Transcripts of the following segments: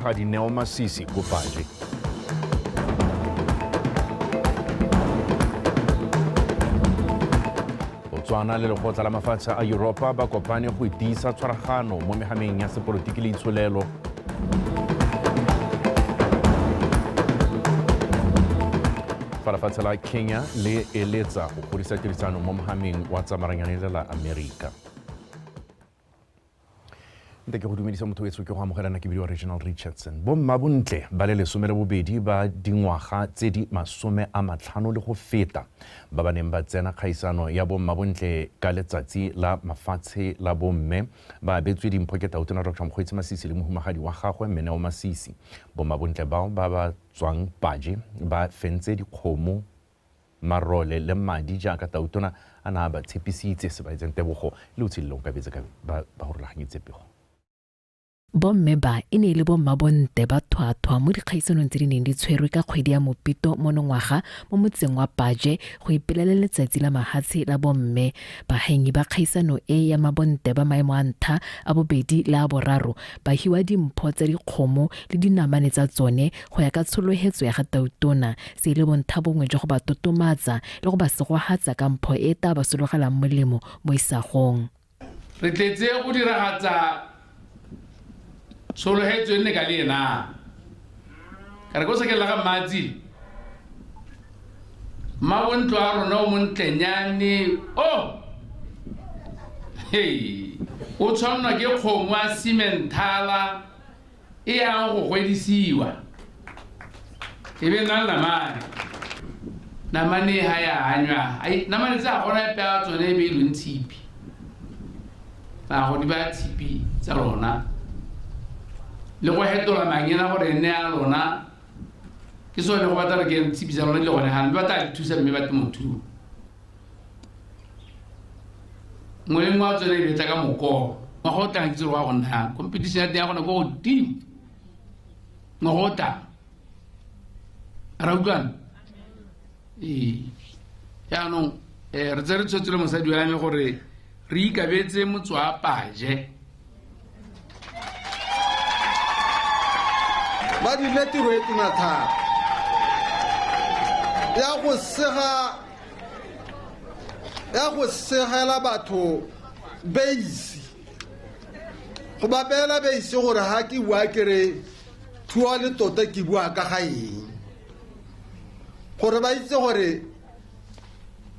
ga Dineo Masisi ko Paje. Botswana le Lekgotla la Mafatshe a Europa ba kopane go itisa tshwaragano mo megameng ya sepolotiki le itsholelo. Lefatshe la Kenya le eletsa go godisa tirisano mo mogameng wa tsamaranyane la Amerika. Ke go dumedisa motho wetso ke go amogelana ke bidiwa Reginald Richardson. Bomma bontle ba le 12 ba dingwaga tse di 50 le go feta ba ba neng ba tsena kgaisano ya bomma bontle ka letsatsi la mafatshe la bomme ba betswe dimpho ke Tautona Dr. Mokgweetsi Masisi le mohumagadi wa gagwe Meneo Masisi. Bomma bontle bao ba tswang Paje ba fentse dikgomo marole le madi jaaka Tautona ana ba tshepisitse se ba itseng tebogo le utshilelo ka betse ka ba go rulaganyetse pego. Bomme ba e ne le bomma bonte ba thwathwa mo dikgaisanong tse di neng di tshwerwe ka kgwedi ya Mopito monongwaga mo motseng wa Paje go ipelela letsatsi la mahatshe la bomme. Bahengi ba kgaisano e ya mabonte ba maemo a ntlha a bobedi le a boraro ba hiwa dimpho tsa dikgomo le dinamane tsa tsone go ya ka tsholohetso ya ga Tautona se le bontlha bongwe jwa go ba totomatsa le go ba segogatsa ka mpho e ta ba sologelang molemo mo isagong. Re tletse go diragatsa solohetso ene ka le ena ka re go sekela ga matsi mabontlo a rona o montlenyane o tshwanwa ke kgomo a sementala e yang go gwedisiwa e be nna namane ha ya hanywa namane tsa gona pea tsone e be ilwe ntshipi ba go di ba tshipi tsa rona le go hetola mangena gore ene a lona ke sone go batla re ke ntshipisa rona le gone hana ba tla thusa mme ba temothuo ngwe a tsone le tla ka moko wa go tla ke wa gona competition ya gona go team ngo ta raukan ya no re tsere tsotselo mosadi wa me gore re ikabetse motswa Paje ba di letiro e tona thata ya go segela batho beisi go ba bela beisi gore ha ke bua kere thua le tota ke bua ka ga eng gore ba itse gore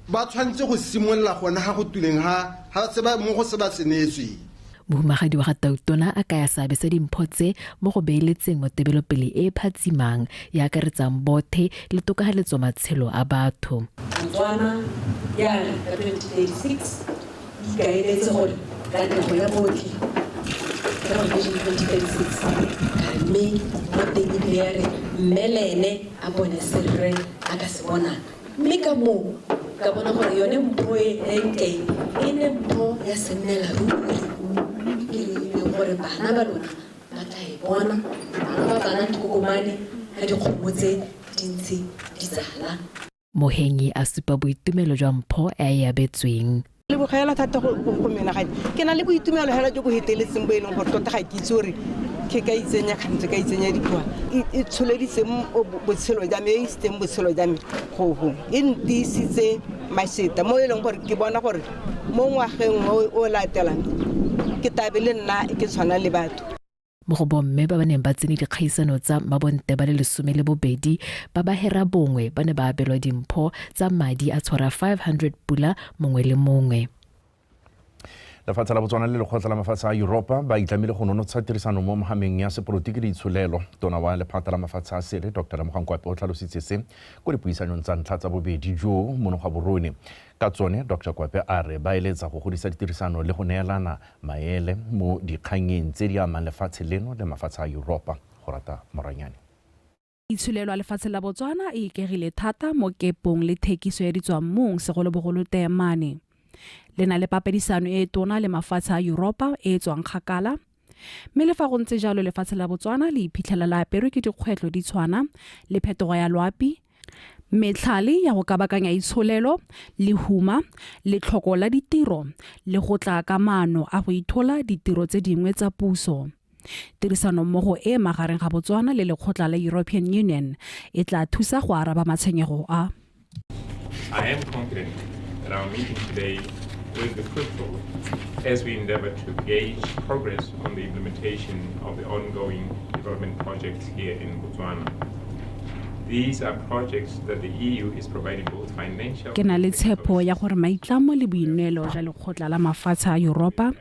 ba tshwantse go simolla gona ha go tuleng ha se ba mo go se ba senetswe. Mohumagadi wa ga Tautona a kaya sabe sa dimphotse mo go beeletseng mo tebelopele e phatsimang ya akaretsang bothe le tokahaletso matshelo a batho. Botswana ya 2036 ikaeletse gore ka nako ya bothe ka 2036 mme mo teng e ya re mmelene a bone serre a ka se bona mme ka mo ka bona gore yone mpho e nke e ne mpho ya senela ruri gore bana ba lona ba tla e bona bana ba bana dikokomane ha dikgomo tse dintsi di tsala. Mohengi a supa boitumelo jwa mpho e ya betsweng. Le bogela thata go menagane ke na le boitumelo hela jo go heteletseng bo eleng gore tota ga ke itse gore ke ka itsenya kgantse ka itsenya dikwa e tsholeditse botshelo jwa me e isteng botshelo jwa me go e ntisitse maseta mo eleng gore ke bona gore mo ngwageng o latelang ke tabele nna ke tshwana le batho. Mo go bomme ba neng ba tsene dikgaisano tsa mabonte ba le 12 ba ba hera bongwe ba ne ba abelwa dimpho tsa madi a tshwara 500 pula mongwe le mongwe. Lefatshe la Botswana le Lekgotla la Mafatshe a Europa ba itlamile go nonotsha tirisano mo mogameng ya sepolotiki le itsholelo. Tona wa lephata la mafatshe a sele Dr. Mokgwankwape o tlhalositse se go dipuisanong tsa ntlha tsa bobedi jo monoga borone. Ka tsone Dr. Kwape a re ba eletsa go godisa ditirisano le go neelana maele mo dikgangeng tse di amang lefatshe leno le mafatshe a Europa. Go rata Moranyane. Itshulelo a lefatshe la Botswana e ikegile thata mo kepong le thekiso ya ditswammung segolobogolo Teemane. Le na le papadisano e tona le mafatshe a Europa e tswang kgakala. Mme le fa go ntse jalo lefatshe la Botswana le iphitlhela la aperwe ke dikgwetlho di tshwana le phetogo ya loapi, metlhale ya go kabakanya itsholelo, le huma, le tlhoko la ditiro, le go tla ka maano a go ithola ditiro tse dingwe tsa puso. tirisano mmogo e magareng ga Botswana le lekgotla la European Union e tla thusa go araba matshwenyego a. I am confident that our meeting today will be fruitful as we endeavor to gauge progress on the implementation of the ongoing development projects here in Botswana. These are projects that the EU is providing both financial. Ke na le tshepo ya gore maitlamo le boineelo jwa lekgotla la mafatshe a Europa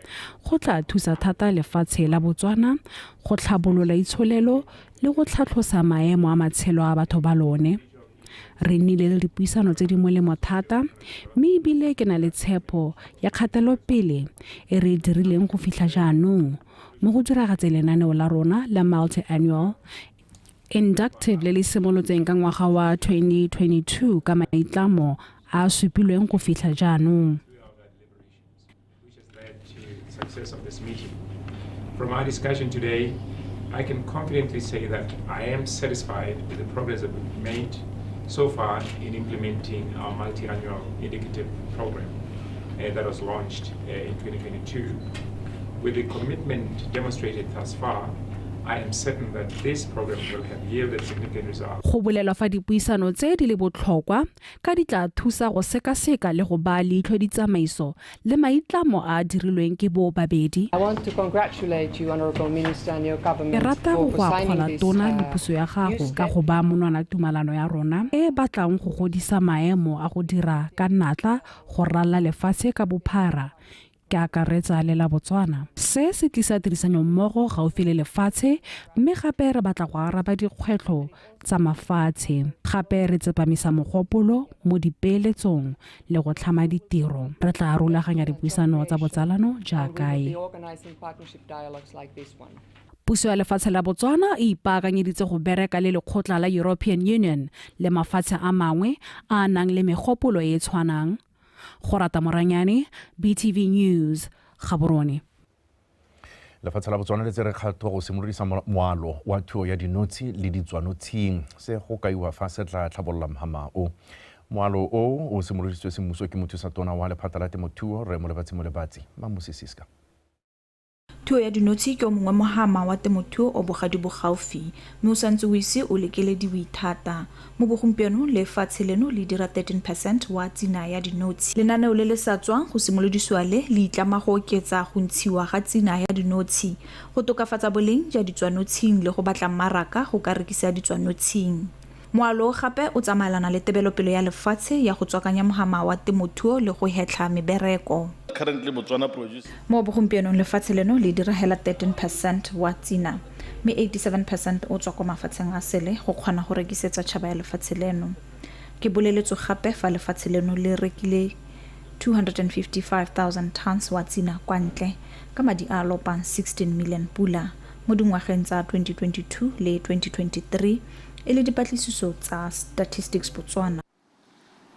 go tla thusa thata lefatshe la Botswana go tlhabolola itsholelo le go tlhatlhosa maemo a matshelo a batho ba lone. Re nnile le dipuisano tse di molemo thata mme ebile ke na le tshepo ya kgatelopele e re dirileng go fitlha jaanong mo go diragatseng lenaneo la rona la multi-annual inductive le le simolotseng ka ngwaga wa 2022 ka maitlamo a supilweng go fitlha jaanong. From our discussion today, I can confidently say that I am satisfied with the progress that we've made so far in implementing our multi-annual indicative program that was launched in 2022. With the commitment demonstrated thus far, I am certain that this program will have yielded significant results. Go bolelwa fa dipuisano tse di le botlhokwa ka di tla thusa go sekaseka le go ba leitlho ditsamaiso le maitlamo a dirilweng ke bo babedi. I want to congratulate you, Honorable Minister, and your government for signing this puso ya gago ka go ba monwana tumalano ya rona e batlang go godisa maemo a go dira ka natla go ralla lefatshe ka bophara ke akaretsa le la Botswana. Se se tlisa tirisano mmogo gaufi le lefatshe mme gape re batla go araba dikgwetlho tsa mafatshe. Gape re tsepamisa mogopolo mo dipeeletsong le go tlhama ditiro. Re tla rulaganya dipuisano tsa botsalano jaaka e. Puso ya lefatshe la Botswana e ipaakanyeditse go bereka le lekgotla la European Union le mafatshe a mangwe a nang le megopolo e tshwanang. Gorata Moranyane, BTV News, Gaborone. Lefatshe la Botswana le tsere kgato go simolodisa moalo wa thuo ya dinotshi le ditswanotshing se go kaiwa fa se tla tlhabolola mhamao. Moalo o simoloditswe semmuso ke mothusa-tona wa lephata la temothuo Remo Lebatsi Mamusisiska. Thuo ya dinotshi ke o mongwe mohama wa temothuo o bogadi bogaufi mme o santse o ise o lekelediwe thata mo bogompieno lefatshe leno le dira 13% wa tsina ya dinotshi. Lenaneo le le sa tswang go simolodisiwa le itlama go oketsa go ntshiwa ga tsina ya dinotshi go tokafatsa boleng jwa ditswanotshing le go batla mmaraka go ka rekisa ditswanotshing. Moalo gape o tsamaelana le tebelopele ya lefatshe ya go tswakanya mohama wa temothuo le go hetla mebereko. Currently Botswana produce mo bogompienong lefatshe leno le dira hela 13% wa tsina mme 87% o tswa kwa mafatsheng a sele go kgona go rekisetsa tšhaba ya lefatshe leno. Ke boleletswe gape fa lefatshe leno le rekile 255,000 tons wa tsina kwa ntle ka madi a lopang 16 million pula mo dingwageng tsa 2022 le 2023 e le dipatlisiso tsa Statistics Botswana.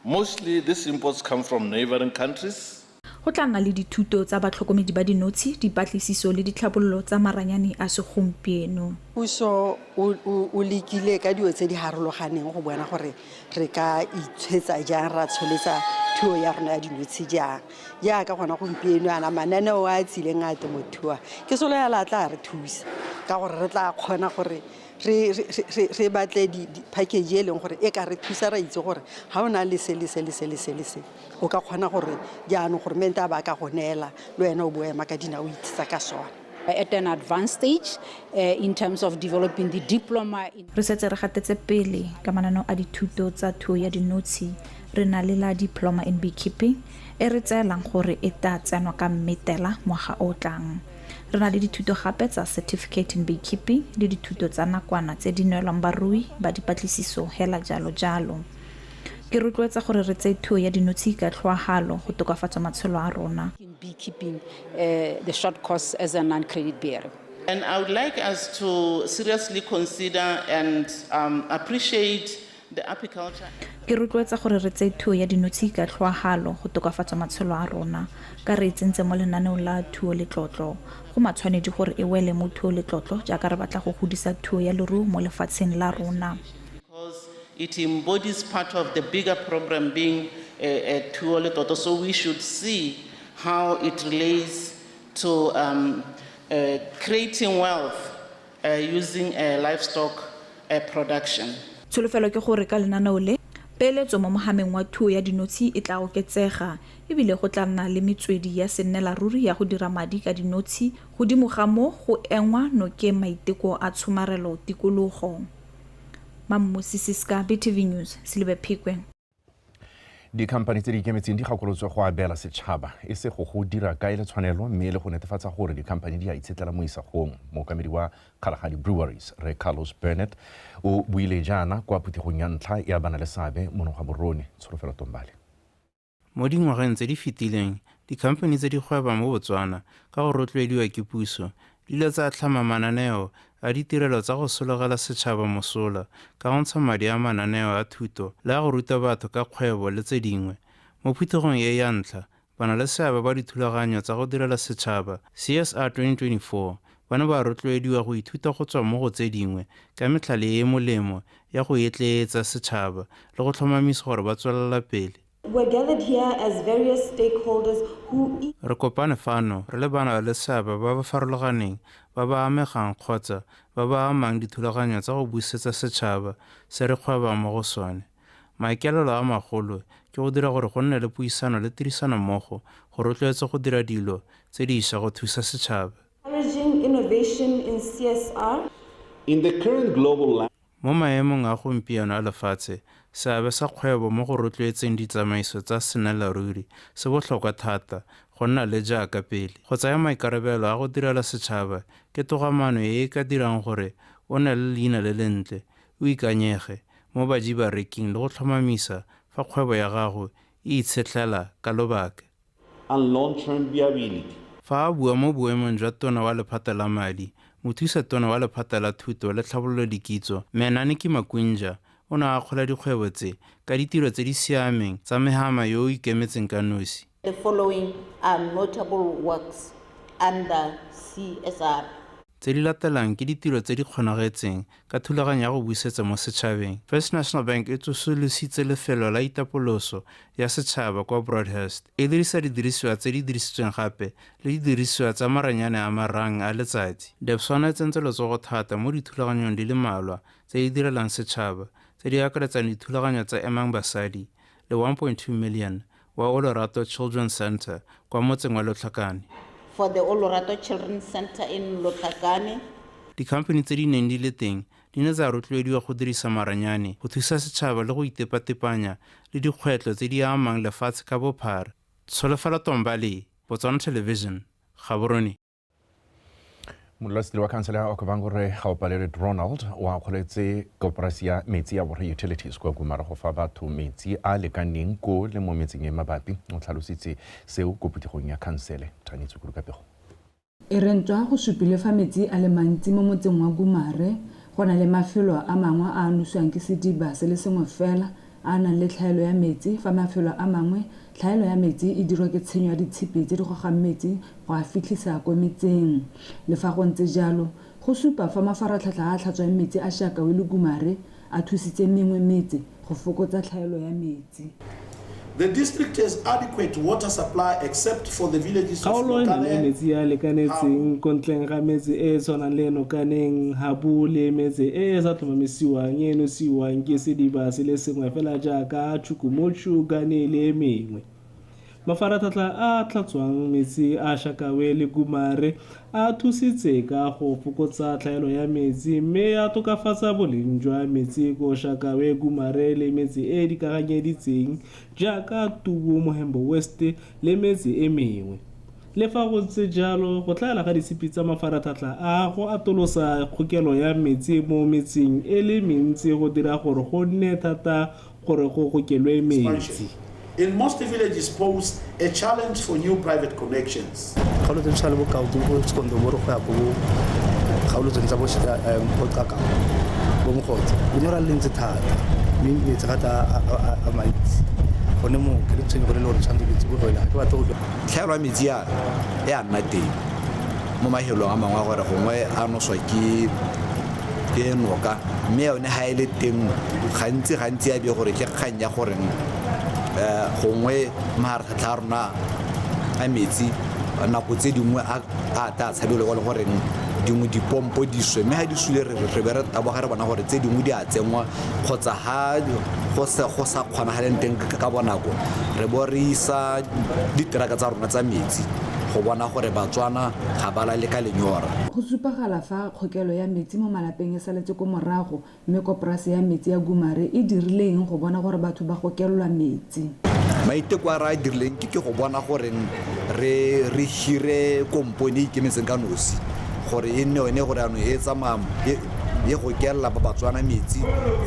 Mostly these imports come from neighboring countries. Go tla nna le dithuto tsa batlhokomedi ba dinotshi dipatlisiso le ditlhabololo tsa maranyane a segompieno. Puso o lekile ka dio tse di harologaneng go bona gore re ka itshwetsa jang ra tsholetsa thuo ya rona ya dinotshi jang ya ka gona gompieno ana mananeo a tsileng a temothuo ke solo ya latla re thusa ka gore re tla kgona gore re batle di package e leng gore e ka re thusa ra itse gore ha ona le se o ka kgona gore jaanong gore menta ba ka go neela le wena o boema ka dina o itsa ka sona. At an advanced stage in terms of developing the diploma. Re setse re gatetse pele ka mananeo a dithuto tsa thuo ya dinotshi re na le la diploma in beekeeping e re tseelang gore e tla tsenwa ka Mmetela ngwaga o tlang. Re na le dithuto gape tsa certificate in beekeeping le dithuto tsa nakwana tse di neelwang barui ba dipatlisiso hela jalo. Ke rotloetsa gore re tse thuo ya dinotshi ka tlhoagalo go tokafatsa matshelo a rona. In beekeeping the short course as a non-credit bearer. And I would like us to seriously consider and appreciate the apiculture. Ke rotloetsa gore re tse thuo ya dinotshi ka tlhoagalo go tokafatsa matshelo a rona ka re tsentse mo lenaneo la thuo le tlotlo go matshwanedi gore e wele mo thuo le tlotlo jaaka re batla go godisa thuo ya leruo mo lefatsheng la rona. Because it embodies part of the bigger program being a thuo le tlotlo, so we should see how it relates to creating wealth using livestock production. Tsholofelo ke gore ka lenaneo le peeletso mo mohameng wa thuo ya dinotshe e tla oketsega ebile go tla nna le metswedi ya sennelaruri ya go dira madi ka dinotshe godimo ga mo go engwa nokeng maiteko a tshomarelo tikologo. Mammusi Siska, BTV News, Silbe Phikwe. Dikhamphane tse di ikemetseng di gakolotswe go abela setšhaba e se go dira ka ile tshwanelo mme le go netefatsa gore dikhamphane di a itshetlela mo isagong. Mookamedi wa Kalahari Breweries Re Carlos Burnett o buile jaana kwa phuthegong ya ntlha ya bana le seabe mo ga borone Tsholofelo Tombale. Mo dingwageng tse di fetileng dikhamphane tse di gweba mo Botswana ka go rotloediwa ke puso di ile tsa tlhama mananeo a ditirelo tsa go sologela setšhaba mosola ka go ntsha madi a mananeo a thuto le a go ruta batho ka kgwebo le tse dingwe. Mo phuthegong e ya ntlha bana le seabe ba dithulaganyo tsa go direla setšhaba CSR 2024 ba ne ba rotloediwa go ithuta go tswa mo go tse dingwe ka metlhale e molemo ya go etleetsa setšhaba le go tlhomamisa gore ba tswelela pele. We're gathered here as various stakeholders who... Re kopane fano re le bana le seabe ba ba farologaneng ba ba amegang kgotsa ba ba amang dithulaganyo tsa go busetsa setšhaba se re gwebang mo go sone. Maikaelelo a magolo ke go dira gore go nne le puisano le tirisano mmogo go rotloetsa go dira dilo tse di isa go thusa setšhaba. Encouraging innovation in CSR. In the current global mo maemong a gompieno a lefatshe seabe sa kgwebo mo go rotloetseng ditsamaiso tsa sennelaruri se botlhokwa thata go nna le jaaka pele go tsaya maikarabelo a go direla setšhaba ke togamano e e ka dirang gore o nne le leina le lentle o ikanyege mo bareking le go tlhomamisa fa kgwebo ya gago e itshetlela ka lobaka. and long-term viability. Fa a bua mo boemong jwa tona wa lephata la madi mothusa tona wa lephata la thuto le tlhabololo dikitso Menaniki Makwinja o ne a kgola dikgwebo tse ka ditiro tse di siameng tsa mehama yo o ikemetseng ka nosi. The following are notable works under CSR. Tse di latelang ke ditiro tse di kgonagetseng ka thulaganyo ya go busetsa mo setšhabeng. First National Bank e tsosolositse lefelo la itapoloso ya setšhaba kwa Broadhurst e dirisa didirisiwa tse di dirisitsweng gape le didirisiwa tsa maranyane a marang a letsatsi. Debswana e tsentse letsogo thata mo dithulaganyong di le mmalwa tse di direlang setšhaba tse di akaretsang dithulaganyo tsa emang basadi le 1.2 million wa Olorato Children's Center kwa motseng wa Lotlhakane. For the Olorato Children's Center in Lotlhakane. Dikhamphane tse di neng di le teng di ne tsa rotloediwa go dirisa maranyane go thusa setšhaba le go itepatepanya le dikgwetlho tse di amang lefatshe ka bophara. Tsholofelo Tombale, Botswana Television, Gaborone. Modulasetilo wa khansele ya Okavango Re Gaopalele Ronald wa kgoletse koporasi ya metsi ya Borre Utilities kwa Gumara go fa batho metsi a lekaneng ko le mo metseng e mabapi o tlhalositse seo ko phuthegong ya khansele Tshwanetse go rukapego. E rentwa go supile fa metsi a le mantsi mo motseng wa Gumare go na le mafelo a mangwe a nuswang ke sediba se le sengwe fela a nang le tlhaelo ya metsi fa mafelo a mangwe tlhaelo ya metsi e dirwa ke tshenyo ya ditshipi tse di gogang metsi go a fitlhisa ko metseng. Le fa go ntse jalo go supa fa mafaratlhatlha a tlhatswang metsi a Shakawe le Gumare a thusitse mengwe metse go fokotsa tlhaelo ya metsi. The district has adequate water supply except for the villages of Nokane. Metsi a lekanetseng kontleng ga metsi e tshwanang le Nokaneng, Habu le metsi e sa tlhomamisiwang e nosiwang ke sediba se le sengwe fela jaaka Chukumochu Gane le mengwe. Mafaratlhatlha a tlhatswang metsi a Shakawe le Gumare a thusitse ka go fokotsa tlhaelo ya metsi mme a tokafatsa boleng jwa metsi ko Shakawe, Gumare le metsi e di kaganyeditseng jaaka Tubu, Mohembo West le metsi e mengwe. Le fa go ntse jalo go tlhaela ga ditshipi tsa mafaratlhatlha a go atolosa kgokelo ya metsi mo metseng e le mentsi go dira gore go nne thata gore go gokelwe metsi. In most villages pose a challenge for new private connections. Tlhaelo ya metsi e a nna teng mo mafelong a mangwe gore gongwe a noswa ke noka mme yone ga e le teng gantsi a be gore ke kgang ya goreng gongwe maharatlhatlha a rona a metsi nako tse dingwe a ta tshabelo go le gore dingwe dipompo di swe mme ha di swile re be re taboga re bona gore tse dingwe di a tsengwa kgotsa ha go sa kgonagaleng teng ka bonako re bo re isa diteraka tsa rona tsa metsi go bona gore batswana ga ba la le ka lenyora go supagala fa kgokelo ya metsi mo malapeng e saletse ko morago mme koporasi ya metsi ya Gumare e dirileng go bona gore batho ba gokelwa metsi maiteko a ra dirileng ke go bona gore re hire komponi ke metseng ka nosi gore e nne one gore ano e tsamaya ye go kella ba batswana metsi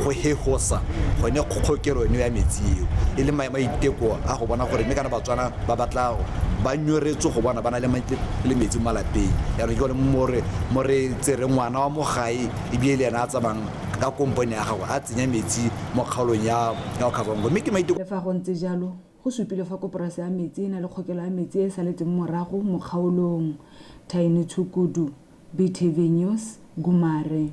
go hehosa go ne kgokelo eno ya metsi eo e le maiteko a go bona gore mme kana batswana ba batla ba nyoretswe go bona bana le metsi malapeng ya re go le more tsere ngwana wa mogae e bile ena a tsamang ka komponi ya gago a tsenya metsi mo kgaolong ya Okavango mme ke maiteko le fa go ntse jalo go supile fa koporasi ya metsi e na le kgokelo ya metsi e saletseng morago mo kgaolong Tiny Tshukudu BTV News Gumare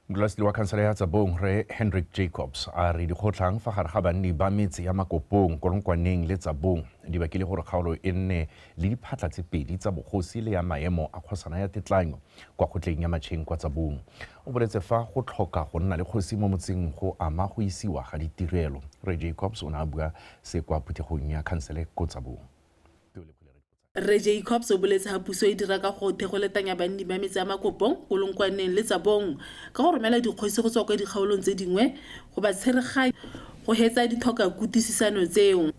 Mdulasetulo wa khansele ya Tsabong re Hendrik Jacobs a re dikgotlang fa gare ga banni ba metse ya Makopong Kolongkwaneng le Tsabong di bakile gore kgaolo e nne le diphatla tse pedi tsa bogosi le ya maemo a kgosana ya tetlanyo kwa kgotleng ya Matšheng kwa Tsabong o boletse fa go tlhoka go nna le kgosi mo motseng go ama go isiwa ga ditirelo re Jacobs o ne a bua se kwa phuthegong ya khansele ko Tsabong Re Jacobs o boletse ha puso e dira ka go thegoletanya banni ba metse ya Makopong Kolongkwaneng le Tsabong ka go romela dikgosi go tswa kwa dikgaolong tse dingwe go ba tshegaganya go hetsa dithoka kutisisano tseo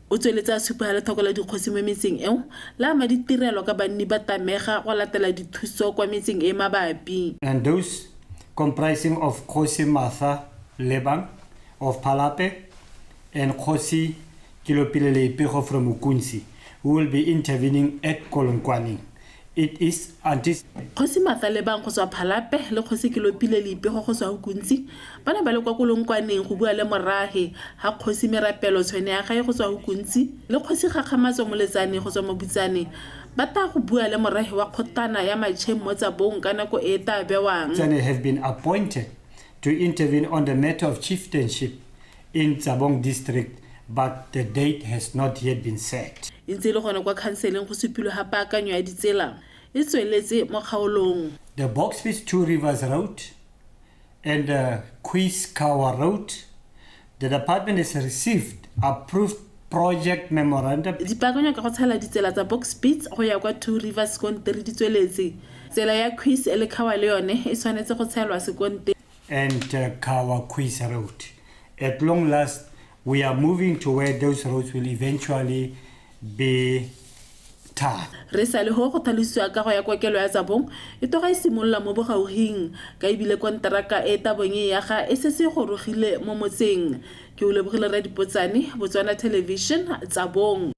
o tsweletsa supa le thoko la dikgosi mo metseng eo la ma ditirelo ka banni ba tamega go latela dithuso kwa metseng e mabapi and those comprising of Khosi Martha Lebang of Phalape and Khosi Kilopile Leipego from Ukunsi who will be intervening at Kolongkwaneng. It is anticipated. Khosi Martha Lebang go tswa Phalape le Khosi Kilopile Leipego go tswa Ukunsi ba ne ba le kwa Kolongkwaneng go bua le morahe ha Khosi Merapelo tshwane ya gae go tswa Ukunsi le Khosi Gagamatso Moletsane go tswa Mobutsane ba ta go bua le morahe wa kgotana ya Matšheng mo Tsabong ka nako e ta bewang. They have been appointed to intervene on the matter of chieftainship in Tsabong district, but the date has not yet been set. Intse le gone kwa khanseleng go supilwe ha paakanyo ya ditsela e tsweletse mo kgaolong. The Boksburg Two Rivers Road and the Queenskawa Road, the department has received approved project memorandum. Dipaakanyo ka go tshela ditsela tsa Boksburg go ya kwa Two Rivers Kontri di tsweletse. Tsela ya Queens le Kawa le yone e tshwanetse go tshelwa sekonte. And Kawa Queens Road. At long last, we are moving to where those roads will eventually be tarred. Re sa le go tlhalosiwa ka go ya kokelo ya Tsabong e toga e simolla mo bogauging ka ibile kontraka e tabonye ya ga e se se gorogile mo motseng ke o lebogile ra dipotsane Botswana Television Tsabong.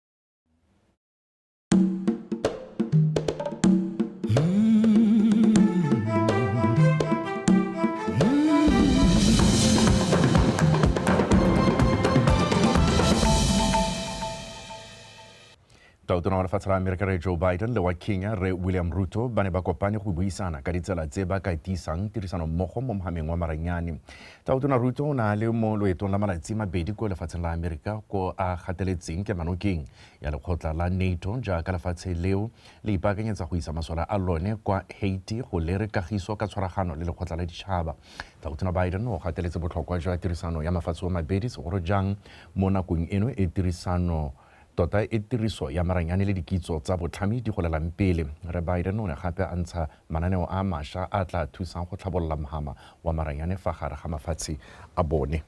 Tautona wa lefatshe la Amerika re Joe Biden le wa Kenya re William Ruto ba ne ba kopane go buisana ka ditsela tse ba ka itisang tirisano mmogo mo mohameng wa maranyane. Tautona Ruto o na le mo loetong la malatsi mabedi ko lefatsheng la Amerika ko a gateletseng ke manokeng ya lekgotla la NATO jaaka lefatshe leo le ipaakanyetsa go isa masola a lone kwa Haiti go lere kagiso ka tshwaragano le lekgotla la ditšhaba. Tautona Biden o gateletse botlhokwa jwa tirisano ya mafatshe a mabedi segolo jang mo nakong eno e tirisano tota e tiriso ya maranyane le dikitso tsa botlhami di golelang pele. Re Biden o ne gape a ntsha mananeo a mašwa a tla thusang go tlhabolola mohama wa maranyane fa gare ga mafatshe a bone.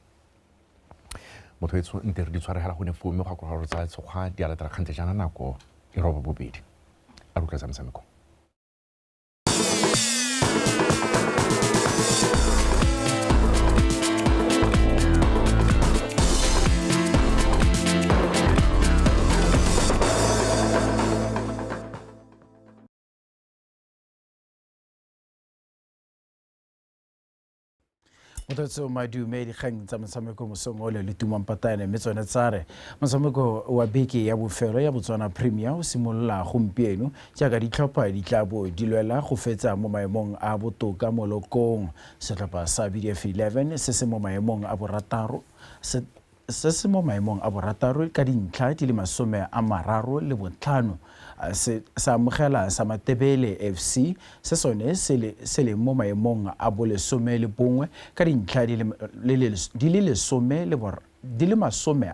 Motho etso nte re di tshwaregela go ne foume go akora tsa tshogwa di a latela kgante jana nako e roba bobedi a rutla tsa motshameko. Mototso madumedi kgang tsa motshameko mosong o le tumampatane mme tsone tsare motshameko wa beke ya bofelo ya Botswana Premier o simolola gompieno jaaka ditlhopha di tla bo di lwela go fetsa mo maemong a botoka mo lokong. Setlhopha sa BDF 11 se se mo maemong a borataro se se mo maemong a borataro ka dintlha di le 35 sa amogela sa Matebele FC se sone se le mo maemong a bo 11 ka dintlha di le 31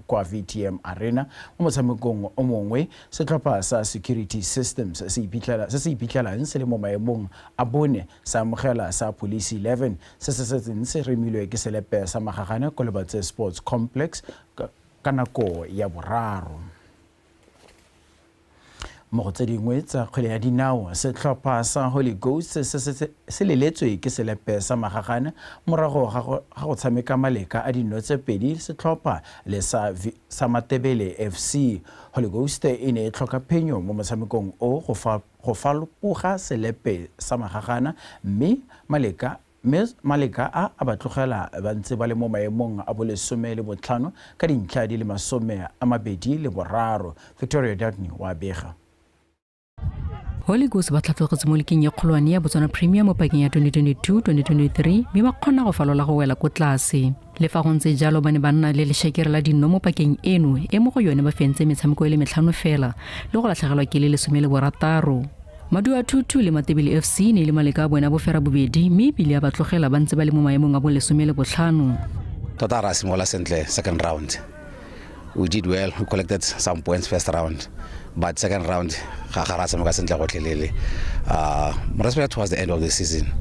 kwa VTM Arena mo motshamekong o mongwe setlhopha sa Security Systems se iphitlhelang se le mo maemong a bone sa amogela sa Police 11 se setseng se remilwe ke selepe sa Magagane ko Lebatse Sports Complex ka nako ya boraro. Mo go tse dingwe tsa kgwele ya dinao setlhopha sa Holy Ghost se leletswe ke selepe sa Magagane morago ga go tshameka maleka a dino tse pedi setlhopha le sa Matebele FC. Holy Ghost e ne e tlhoka phenyo mo motshamekong o go falopoga selepe sa Magagane mme maleka a ba tlogela ba ntse ba le mo maemong a bo 15 ka dintlha di le 23. Victoria Dagny wa bega. Holy Ghost ba tlhatlhogetse mo lekeng ya kgolwane ya Botswana Premier mo pakeng ya 2022-2023 mme ba kgona go falola go wela ko tlase. Le fa go ntse jalo ba ne ba nna le lešhekere la dinno mo pakeng eno e mo go yone ba fentse metshameko e le 5 fela le go latlhegelwa ke le 16. Madu a Tutu le Matebele FC ne le maleka a bona bofera bobedi mme ebile a ba tlogela ba ntse ba le mo maemong a bo 15. Tota ra simola sentle second round. We did well, we collected some points first round, but second round ga sentle go tlelele. Respect towards the end of the season.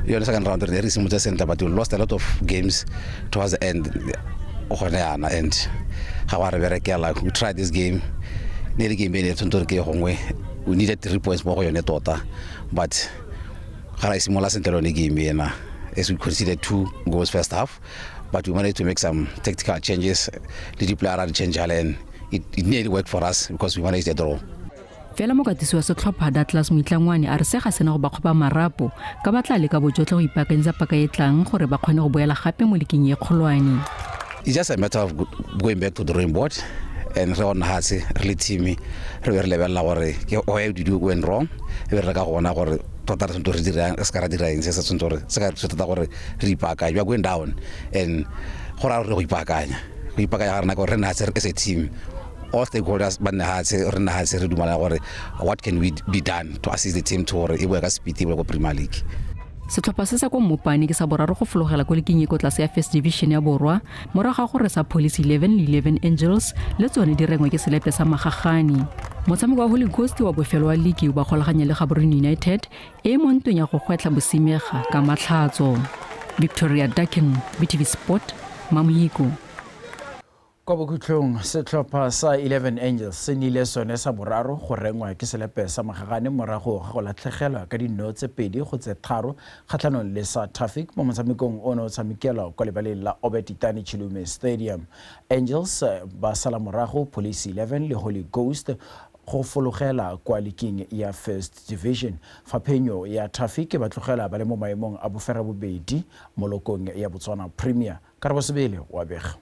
You know, second round there is much center, but we lost a lot of games towards the end. And we tried this game. Nearly game we needed 3 points more on tota, but as we conceded 2 goals first half, but we managed to make some tactical changes. The player change and it nearly worked for us because we managed to draw. Fela mo katisi wa setlhopha Atlas Moitlangwane a re se ga sena go ba kgopa marapo ka batla le ka bojotle go ipakantsa paka e tlang gore ba kgone go boela gape mo lekeng ye kgolwane. It's just a matter of going back to the drawing board and re on hatse really team re lebella gore where did you go wrong e re ka gona gore tota re ntse re dira se ka ra dira eng se se ntse re se ka tota gore re ipakanya we are going down and gore re go ipakanya rena gore re na hatse as a team. All stakeholders what can we be done to assist the team to work as speed go Premier League. Setlhopha se sa kwa Mopane ke sa boraro go flogela ko lekeng ko tlase ya First Division ya Borwa morago ga gore sa Police 11 le 11 Angels le tsone di rengwe ke selepe sa Magagane. Motshameko wa Holy Ghost wa bofelo wa league ba golaganya le Gaborone United e mo ntweng ya go gwetla bosimega ka matlhatso. Victoria Dakin, BTV Sport, Mamoyiko. Kwa bokhutlong setlhopha sa 11 Angels se nile sone sa boraro go rengwa ke selepe sa Magagane morago ga go latlhegelwa ka dino tse 2-3 kgatlhanong le sa Traffic mo motshamekong ono tshamekelwa kwa lebaleng la Albert Titani Chilume Stadium. Angels ba sala morago Police 11 le Holy Ghost go fologela kwa lekeng ya First Division. Faphenyo ya Traffic ba tlogela ba le mo maemong a bofera bobedi mo lokong ya Botswana Premier. Karabo Sebele wa bega.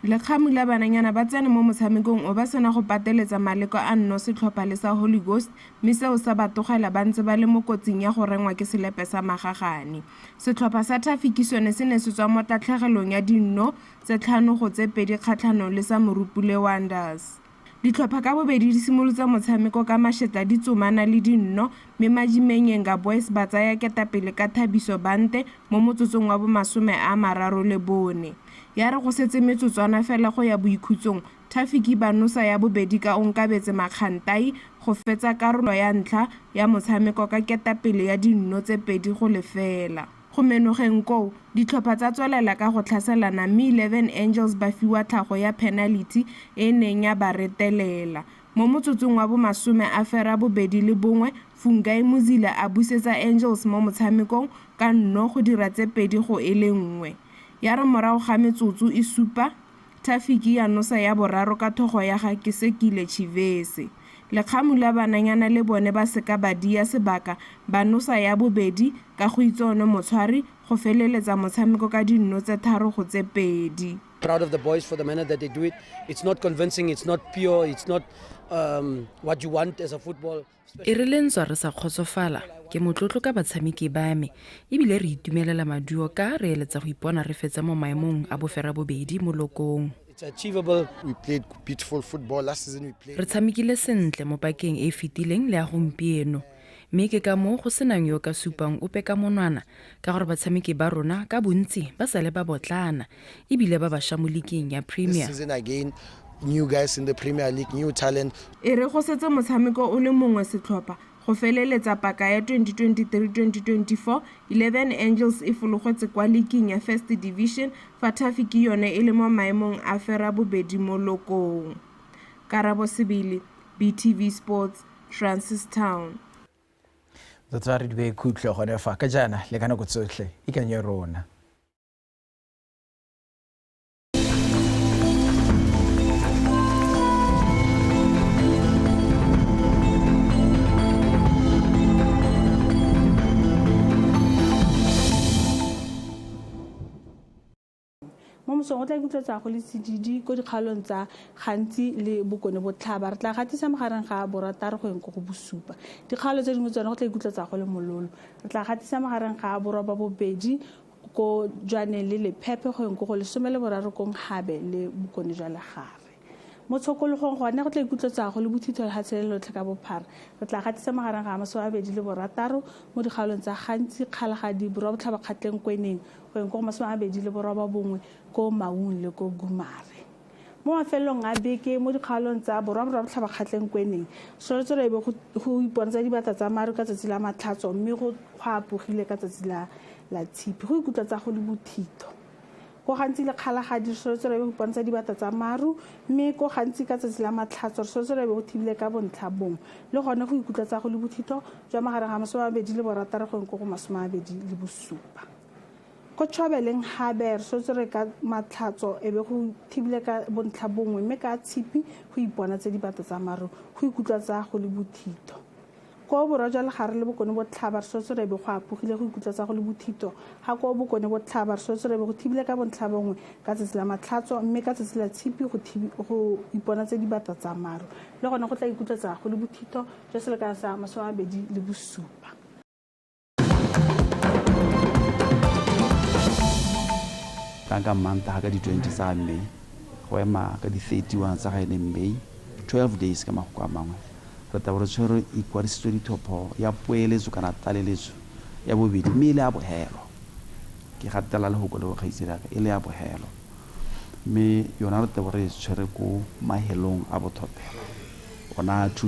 Le khamula bananyana ba tsene mo motshamekong o ba sena go pateletsa maleko a nno setlhopha le sa Holy Ghost mme seo sa batogela ba ntse ba le mo kotsing ya go rengwa ke selepe sa Magagane. Setlhopha sa Traffic sone se ne se tswa mo tatlhegelong ya dinno tse 5-2 kgatlhanong le sa Morupule Wonders. Ditlhopha ka bobedi di simolotse motshameko ka mashetla di tsomana le dinno mme Majimenyenga Boys ba tsaya ketapele ka Thabiso Bante mo motsotsong wa bo 34. Ya re go setse metsotswana fela go ya boikhutsong Traffic ba nosa ya bobedi ka Onkabetse Makgantai go fetsa karolo ya ntlha ya motshameko ka ketapele ya dinno tse 2-0. Go menogeng koo ditlhopha tsa tswelela ka go tlhaselana mme 11 Angels ba fiwa tlhago ya penalty e neng ya ba retelela. Mo motsotsong wa bo 21 Fungai Muzila a busetsa Angels mo motshamekong ka nno go dira tse 2-1. Ya re morago ga metsotso e supa Traffic ya nosa ya boraro ka thogo ya ga Kesekile Chivese. Le khamula bananyana le bone ba seka badia sebaka ba nosa ya bobedi ka go itsono motshwari go feleletsa motshameko ka dinno tse 3-2. proud of the boys for the manner that they do it. It's not convincing, it's not pure, it's not what you want as a football. E re lentswa re sa kgotsofala ke motlotlo ka batshameki ba me ebile re itumelela maduo ka re eletsa go ipona re fetsa mo maemong a bofera bobedi mo lokong. It's achievable. We played beautiful football last season. We played. Re tshamekile sentle mo pakeng e fetileng le a gompieno. Mme ke ka mo go senang yo ka supang ope ka monwana ka gore batshameki ba rona ka bontsi ba sale ba botlana ebile ba ba shamolikeng ya Premier. This season again, new guys in the Premier League, new talent. E re go setse motshameko o le mongwe setlhopha go feleletsa paka ya 2023-2024 11 Angels e fologetse kwa leagueng ya First Division fa Traffic yone e le mo maemong a fera bobedi mo lokong. Karabo Sibili, BTV Sports, Francistown. Tsari di be khutlo gone fa ka jana le kana go tsotlhe e ka nye rona. mo mosong o tla ikutletsa go le sedidi ko dikgalong tsa gantsi le bokone botlhaba re tla gatisa mogareng ga borataro go eng go bosupa dikgalo tse dingwe tsone go tla ikutletsa go le mololo re tla gatisa mogareng ga boroba bobedi ko jwaneng le lephephe go eng go le 13 kong Habe le bokone jwa legare mo tshokologong gone go tla ikutletsa go le bothitho ga tshelelo tlhaka bophara re tla gatisa mogareng ga maswabedi le borataro mo dikgalong tsa gantsi kgalagadi boroba botlhaba kgatleng kweneng go eng go maswabedi le boroba bongwe ko Maun le ko Gumare mo mafelong a beke mo dikgalong tsa boroba botlhaba kgatleng kweneng solotso re be go ipontsha dibata tsa maru ka tsatsi la matlhatso mme go apogile ka tsatsi la tshipi go ikutletsa go le bothitho go gantsi le kgalagadi solotso re be go ipontsha dibata tsa maru mme go gantsi ka tsatsi la matlhatso solotso re be go thibile ka bontlhabong le gone go ikutletsa go le bothitho jwa magareng ga maswabedi le borataro go eng go maswabedi le bosupa go tshwabeleng Habe so tsere ka matlhatso ebe go thibile ka bontlhabongwe mme ka tshipi go ipona tse dibata tsa maru go ikutletsa go le bothitho go borwa jwa legare le bokone botlhaba so tsere be go apogile go ikutletsa go le bothitho ga go bokone botlhaba so tsere be go thibile ka bontlhabongwe ka tsetse la matlhatso mme ka tsetse la tshipi go ipona tse dibata tsa maru le gone go tla ikutletsa go le bothitho jwa selekana sa maswabedi le bosupa ka manta ka di 20 tsa May go ema ka di 31 tsa gaene May 12 days ka magoko a mangwe re ta bore tshwere ikwadisitswe dithopo ya poeletso kana taleletso ya bobedi mme le a bohelo ke gatela le go go le go gaitsela ka ile ya bohelo mme yona re ta bore tshwere ko mahelong a bothopelo ona